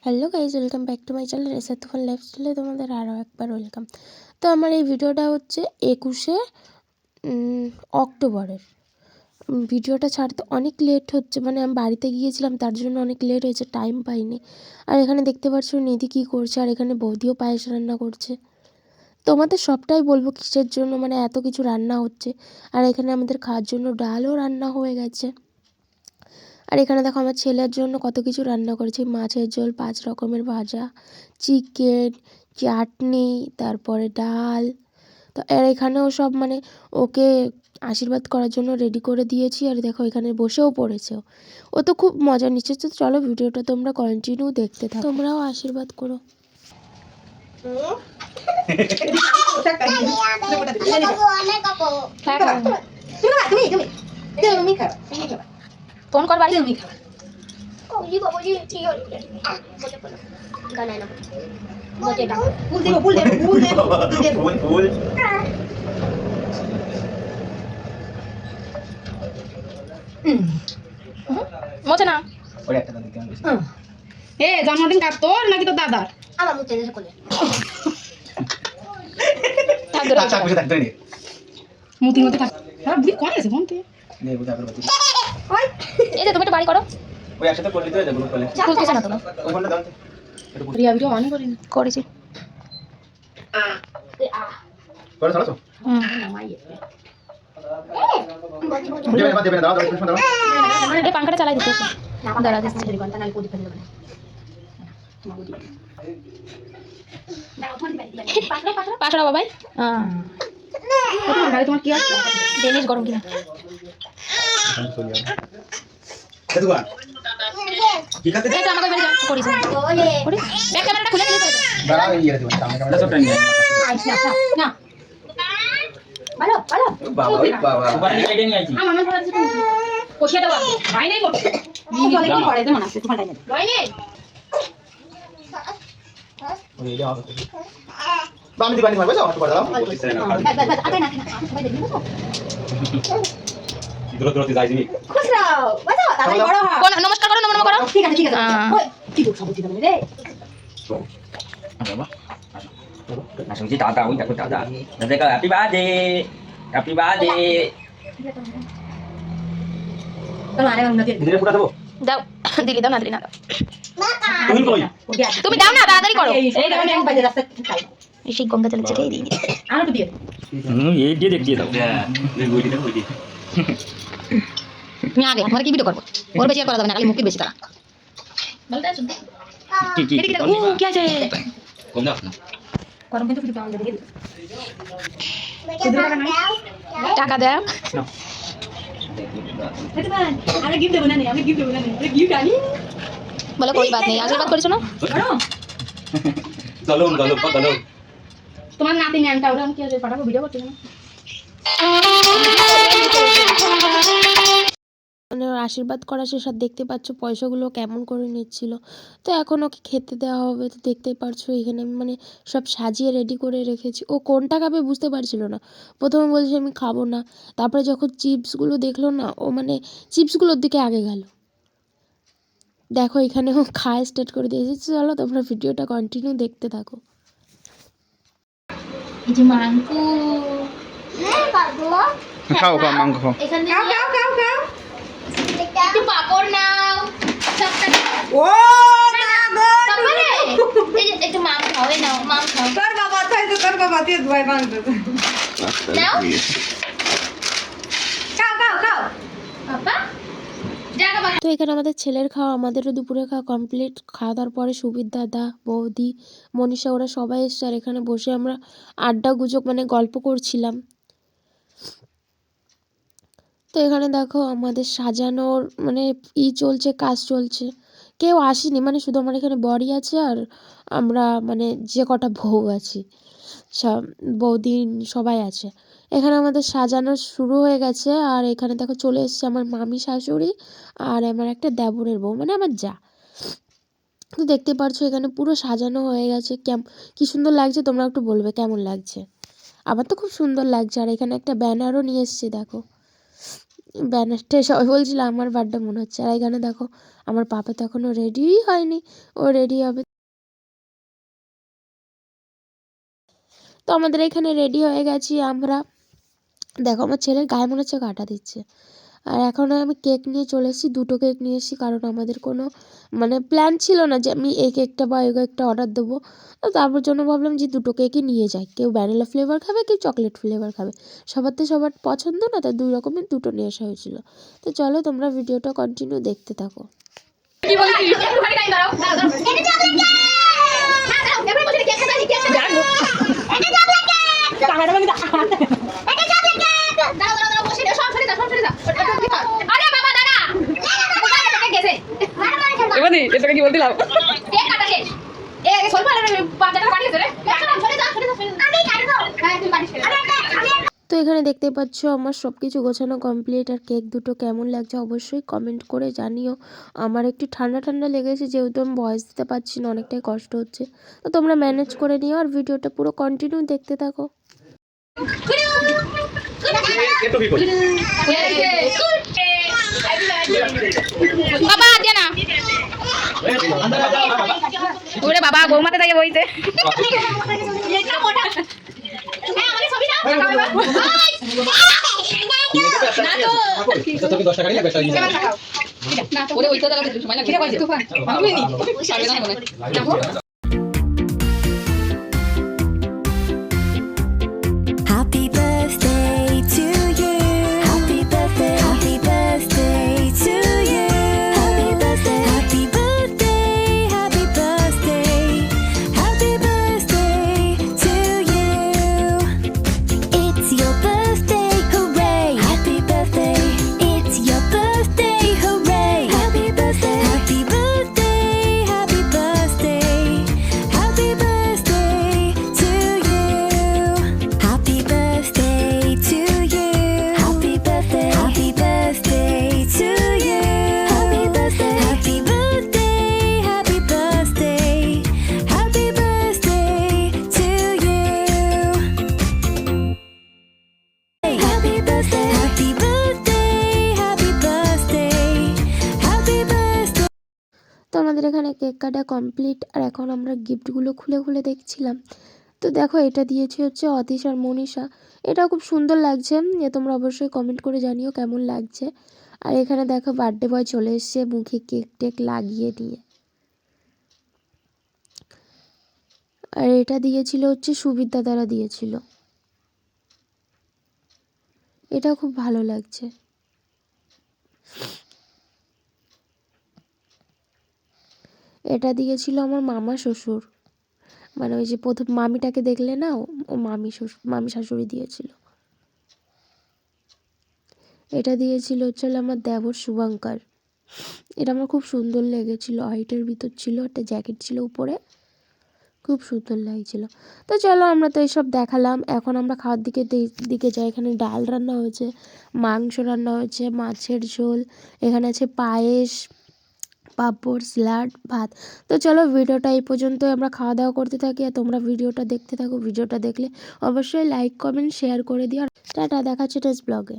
Hello guys, welcome back to my channel SR Toofan লাইফস্টাইলে তোমাদের আরও একবার ওয়েলকাম। তো আমার এই ভিডিওটা হচ্ছে 21শে অক্টোবরের। ভিডিওটা ছাড়তে অনেক লেট হচ্ছে, মানে আমি বাড়িতে গিয়েছিলাম তার জন্য অনেক লেট হয়েছে, টাইম পাইনি। আর এখানে দেখতে পাচ্ছ নিধি কী করছে, আর এখানে বৌদিও পায়েস রান্না করছে। তোমাদের সবটাই বলবো কিসের জন্য মানে এত কিছু রান্না হচ্ছে। আর এখানে আমাদের খাওয়ার জন্য ডালও রান্না হয়ে গেছে। আর এখানে দেখো আমার ছেলের জন্য কত কিছু রান্না করেছি, মাছের ঝোল, 5 রকমের ভাজা, চিকেন, চাটনি, তারপরে ডাল। তো আর এখানেও সব মানে ওকে আশীর্বাদ করার জন্য রেডি করে দিয়েছি। আর দেখো এখানে বসেও পড়েছে, ও তো খুব মজা নিচ্ছে। তো চলো ভিডিওটা তোমরা কন্টিনিউ দেখতে থাকো, তোমরাও আশীর্বাদ করো। ফোন কর বাড়ি বাবুজি বাবুজি ঠিক আছে গানা না বলতে দাও ফুল দেব ফুল মোছে না। ওরে একটা দাও কেমন বেশি এ জন্মদিন কার, তোর নাকি তোর দাদার? আমার মুখে এসে কোলে থাক ধরে আচ্ছা বুঝে থাকতে নে মুতির মধ্যে থাক। হ্যাঁ বুঝি কোন আছে ফোন তে নে বুঝা করে বাতি ওই এই যে তুমি একটু বাড়ি করো। ওই একসাথে করলি তো যাবো করলে খুলতেছে না তো। ওই ফোনটা দাও একটু রিয়া ভিডিও অন করিনি, করেছি। করে চলো দেবে না দাও দাও ফোন দাও এই পাঙ্খাটা চালাই দিতে দাঁড়া দিচ্ছি। পাঁচটা বাবাই গাড়ি তোমার কি আছে ডেনিশ গরম কিনা কেতুয়া কি করতে এই তো আমাকে বেরিয়ে যাও করিস বলে করি ব্যাক ক্যামেরাটা খুলে দিলে দাঁড়াও এই ইয়ে দিবা সামনে ক্যামেরা সবটা নিয়ে না ভালো ভালো বাবা ওই বাবা উপরে কেটে নিয়ে আইছি আমার মনে হচ্ছে কোশিয়া দাও ভাই নাই করতে নি বলে কি করে যেমন আছে তোমার টাইম ভাই নেই ওই এটা হবে বামি দিবানি মারবে যাও হাত করে দাও আগে না সবাই দেখবি তো দূর দূর যাই দিবি খুশ রাও বাজা তাড়াতাড়ি বড় হ কোন নমস্কার করো নমস্কার করো ঠিক আছে ওই কি করছ সব ঠিক আছে রে বাবা langsung sih tata udah aku tata nanti kalau happy birthday তোমার আরে অন্য দিয়ে দিলে পুরা দেবো দাও দিলি দাও না দিলি না দাও তুমি কই তুমি দাও না তাড়াতাড়ি করো এই দেখো আমি বাজে রাস্তা খাই এই সেই গঙ্গা জল ছেড়ে দিই আর একটু দিয়ে ये দিয়ে দাও এই বইটি দাও বইটি আমি আগে আমার কি ভিডিও করব ওর বেশি আর করা যাবে না খালি মুখের বেশি তারা বলতে আছো কি এদিকে দেখো ও কি আছে কম দাও না গরম কিন্তু ফিরে আমাদের দিকে টাকা দাও আমি গিফট দেব না আমি গিফট দেব না গিফট আনি বলো কোই বাত নেই আশীর্বাদ করেছো না চলো চলো চলো তোমার নাতি ন্যানটা ওরা কি আছে পাঠাবো ভিডিও করতে না মানে ওর আশীর্বাদ করা শেষ। আর দেখতে পাচ্ছ পয়সাগুলো কেমন করে নিচ্ছিল। তো এখন ওকে খেতে দেওয়া হবে। তো দেখতেই পারছো এখানে আমি মানে সব সাজিয়ে রেডি করে রেখেছি। ও কোনটা খাবে বুঝতে পারছিল না, প্রথমে বলছে আমি খাবো না, তারপরে যখন চিপসগুলো দেখলো না ও মানে চিপসগুলোর দিকে আগে গেল। দেখো এখানে ও খাওয়া স্টার্ট করে দিয়েছে। চলো তোমরা ভিডিওটা কন্টিনিউ দেখতে থাকো। এই যে মাংকু খাও খাও মাংস খাও এখানে খাও একটু পাপড় নাও ও না গো তারপরে এই যে একটু মাম খাও এই নাও মাম খাও তোর বাবা তাই তো তোর বাবা দিয়ে দুয়াই বাঁধতে নাও খাও খাও খাও পাপা জায়গা বাকি তো এখানে আমাদের ছেলের খাওয়া, আমাদেরও দুপুরে খাওয়া কমপ্লিট। খাওয়া দাওয়ার পরে সুবির দাদা, বৌদি, মনীষা ওরা সবাই এসছে। আর এখানে বসে আমরা আড্ডা গুজব মানে গল্প করছিলাম। তো এখানে দেখো আমাদের সাজানোর মানে চলছে, কাজ চলছে। কেউ আসেনি, মানে শুধু আমার এখানে বরই আছে আর আমরা মানে যে কটা বউ আছি সব বৌদি সবাই আছে। এখানে আমাদের সাজানো শুরু হয়ে গেছে। আর এখানে দেখো চলে এসছে আমার মামি শাশুড়ি আর আমার একটা দেবরের বউ মানে আমার যা। তো দেখতে পারছো এখানে পুরো সাজানো হয়ে গেছে। কি সুন্দর লাগছে, তোমরা একটু বলবে কেমন লাগছে। আমার তো খুব সুন্দর লাগছে। আর এখানে একটা ব্যানারও নিয়ে এসছে দেখো। ব্যানারটা সবাই বলছিল আমার বার্থডে মনে হচ্ছে। আর এখানে দেখো আমার পাপা তো এখনও রেডিই হয়নি, ও রেডি হবে। তো আমাদের এখানে রেডি হয়ে গেছি আমরা। দেখো আমার ছেলের গায়ে মনে হচ্ছে কাঁটা দিচ্ছে। আর এখন আমি কেক নিয়ে চলে এসেছি, 2টো কেক নিয়ে এসেছি, কারণ আমাদের কোনো মানে প্ল্যান ছিল না যে আমি এই কেকটা বা ওই কেকটা অর্ডার দেবো। তো তারপর জন্য ভাবলাম যে 2টো কেকই নিয়ে যাই, কেউ ভ্যানিলা ফ্লেভার খাবে, কেউ চকলেট ফ্লেভার খাবে, সবার তো সবার পছন্দ না, তাই 2 রকমের 2টো নিয়ে আসা হয়েছিল। তো চলো তোমরা ভিডিওটা কন্টিনিউ দেখতে থাকো। কি বলছিস একটুখানি টাইম দাঁড়াও দাঁড়াও এটা চকলেট কেক না দাঁড়াও এবারে বলছি কেক খাচ্ছি কেক দাঁড়াও এটা চকলেট কেক টাকাটা মানে এটা চকলেট কেক দাঁড়াও দাঁড়াও বসে দাও সব ছেড়ে দাও আরে বাবা দাদা কেক গেছে এবারে এটাকে কি বলছিলাম কেক কাটা শেষ এ স্বল্প আর 5 টাকা পাঠিয়েছে রে সরে যাও আমি কাটবো হ্যাঁ তুমি বাড়ি ছেড়ে তো এখানে দেখতে পাচ্ছ আমার সব কিছু গোছানো কমপ্লিট। আর কেক 2টো কেমন লাগছে অবশ্যই কমেন্ট করে জানিও। আমার একটু ঠান্ডা ঠান্ডা লেগেছে, যেহেতু আমি ভয়েস দিতে পারছি না, অনেকটাই কষ্ট হচ্ছে। তো তোমরা ম্যানেজ করে নিও আর ভিডিওটা পুরো কন্টিনিউ দেখতে থাকো। একটু কি করি বাবা দে না ওরে বাবা গৌমাতে থেকে বইতে এটা মোটা হ্যাঁ আমাকে ছবি দাও তোকে 10 টাকা লাগবে সবাই না তো ওরে ওইটা দাঁড়াতে সময় লাগবে কি তুফান আমি নি সামনে দাঁড়াবো না Happy birthday to you. Happy birthday. Happy birthday to you. Happy birthday. Happy birthday. Happy birthday. Happy birthday to you. It's your birthday, hooray! Happy birthday. It's your birthday, hooray! Happy birthday. Happy birthday. Happy birthday. Happy birthday to you. Happy birthday to you. Happy birthday. Happy birthday to you. Happy birthday. Happy birthday. Happy birthday. Happy birthday to you. Happy birthday. Happy birthday. Happy birthday. Happy birthday. তো আমাদের এখানে cake কাটা complete. আর এখন আমরা গিফটগুলো খুলে খুলে দেখছিলাম। তো দেখো এটা দিয়েছে হচ্ছে অতীশ আর মনীষা, এটা খুব সুন্দর লাগছে। তোমরা অবশ্যই কমেন্ট করে জানিও কেমন লাগছে। আর এখানে দেখো বার্থডে বয় চলে এসছে মুখে কেক টেক লাগিয়ে নিয়ে। আর এটা দিয়েছিল হচ্ছে সুবিদ্যা দ্বারা দিয়েছিল, এটা খুব ভালো লাগছে। এটা দিয়েছিল আমার মামা শ্বশুর, মানে ওই যে প্রথম মামিটাকে দেখলে না, ও মামি শাশুড়ি দিয়েছিল। এটা দিয়েছিল হচ্ছে আমার দেবর শুভঙ্কর, এটা আমার খুব সুন্দর লেগেছিল, হোয়াইটের ভিতর ছিল, একটা জ্যাকেট ছিল উপরে, খুব সুন্দর লাগছিল। তো চলো আমরা তো এইসব দেখালাম, এখন আমরা খাওয়ার দিকে যাই। এখানে ডাল রান্না হয়েছে, মাংস রান্না হয়েছে, মাছের ঝোল, এখানে আছে পায়েস, পাঁপড়, স্যালাড, ভাত। তো চলো ভিডিওটা এই পর্যন্তই, আমরা খাওয়া দাওয়া করতে থাকি আর তোমরা ভিডিওটা দেখতে থাকো। ভিডিওটা দেখলে অবশ্যই লাইক কমেন্ট শেয়ার করে দিও। টাটা, দেখা হচ্ছে নেক্সট ব্লগে।